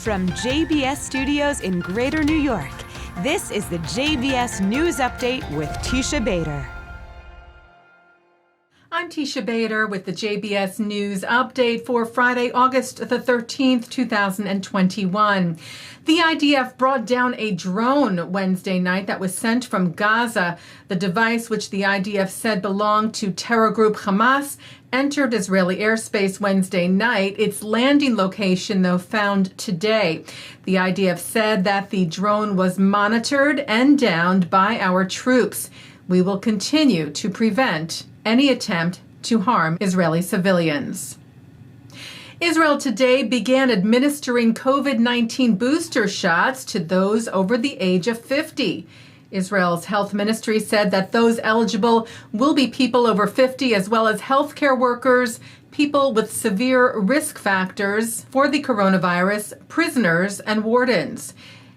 From JBS Studios in Greater New York, this is the JBS News Update with Teisha Bader. I'm Teisha Bader with the JBS News Update for Friday, August the 13th, 2021. The IDF brought down a drone Wednesday night that was sent from Gaza. The device, which the IDF said belonged to terror group Hamas, entered Israeli airspace Wednesday night. Its landing location, though, found today. The IDF said that the drone was monitored and downed by our troops. We will continue to prevent any attempt to harm Israeli civilians. Israel today began administering COVID-19 booster shots to those over the age of 50. Israel's health ministry said that those eligible will be people over 50, as well as healthcare workers, people with severe risk factors for the coronavirus, prisoners, and wardens.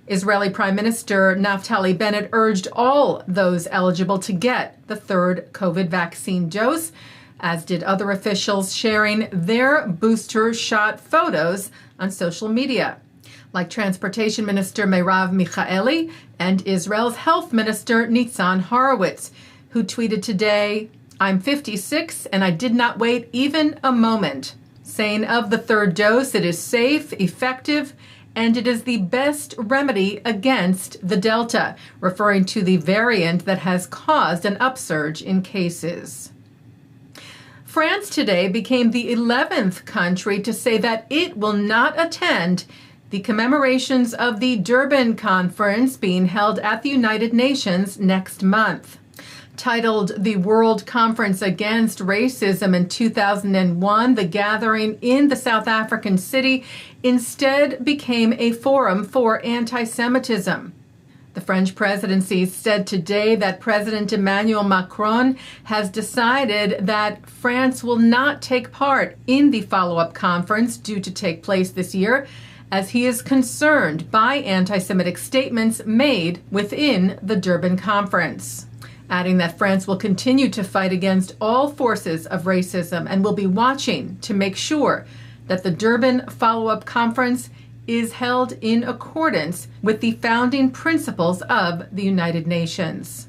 Israeli Prime Minister Naftali Bennett urged all those eligible to get the third COVID vaccine dose, as did other officials sharing their booster shot photos on social media, like Transportation Minister Merav Michaeli and Israel's Health Minister Nitzan Horowitz, who tweeted today, "I'm 56 and I did not wait even a moment," saying of the third dose, it is safe, effective, and it is the best remedy against the Delta, referring to the variant that has caused an upsurge in cases. France today became the 11th country to say that it will not attend the commemorations of the Durban conference being held at the United Nations next month. Titled the World Conference Against Racism in 2001, the gathering in the South African city instead became a forum for anti-Semitism. The French presidency said today that President Emmanuel Macron has decided that France will not take part in the follow-up conference due to take place this year, as he is concerned by anti-Semitic statements made within the Durban conference, adding that France will continue to fight against all forces of racism and will be watching to make sure that the Durban follow-up conference is held in accordance with the founding principles of the United Nations.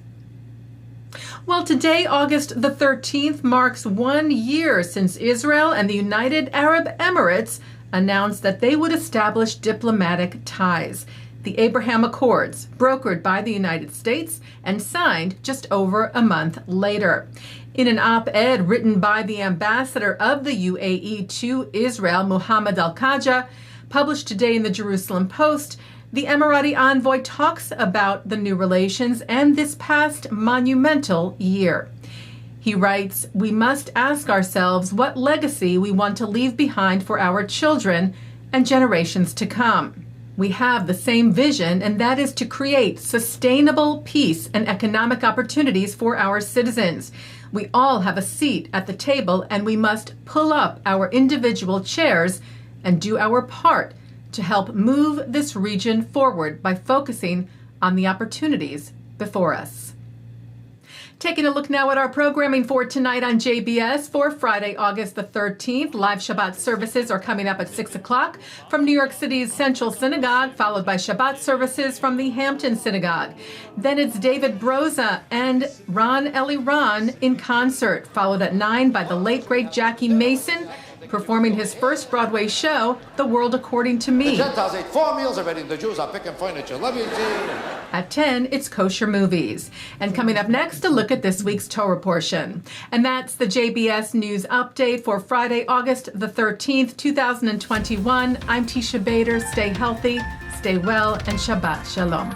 Well, today, August the 13th, marks 1 year since Israel and the United Arab Emirates announced that they would establish diplomatic ties. The Abraham Accords, brokered by the United States and signed just over a month later. In an op-ed written by the ambassador of the UAE to Israel, Mohammed Al-Khaja, published today in the Jerusalem Post, the Emirati envoy talks about the new relations and this past monumental year. He writes, "We must ask ourselves what legacy we want to leave behind for our children and generations to come. We have the same vision, and that is to create sustainable peace and economic opportunities for our citizens. We all have a seat at the table, and we must pull up our individual chairs and do our part to help move this region forward by focusing on the opportunities before us." Taking a look now at our programming for tonight on JBS for Friday, August the 13th. Live Shabbat services are coming up at 6 o'clock from New York City's Central Synagogue, followed by Shabbat services from the Hampton Synagogue. Then it's David Broza and Eliran in concert, followed at 9 by the late, great Jackie Mason, performing his first Broadway show, The World According to Me. The Gentiles ate 4 meals already. The Jews are picking furniture. Love you, Gene. At 10, it's Kosher Movies. And coming up next, a look at this week's Torah portion. And that's the JBS News Update for Friday, August the 13th, 2021. I'm Teisha Bader. Stay healthy, stay well, and Shabbat Shalom.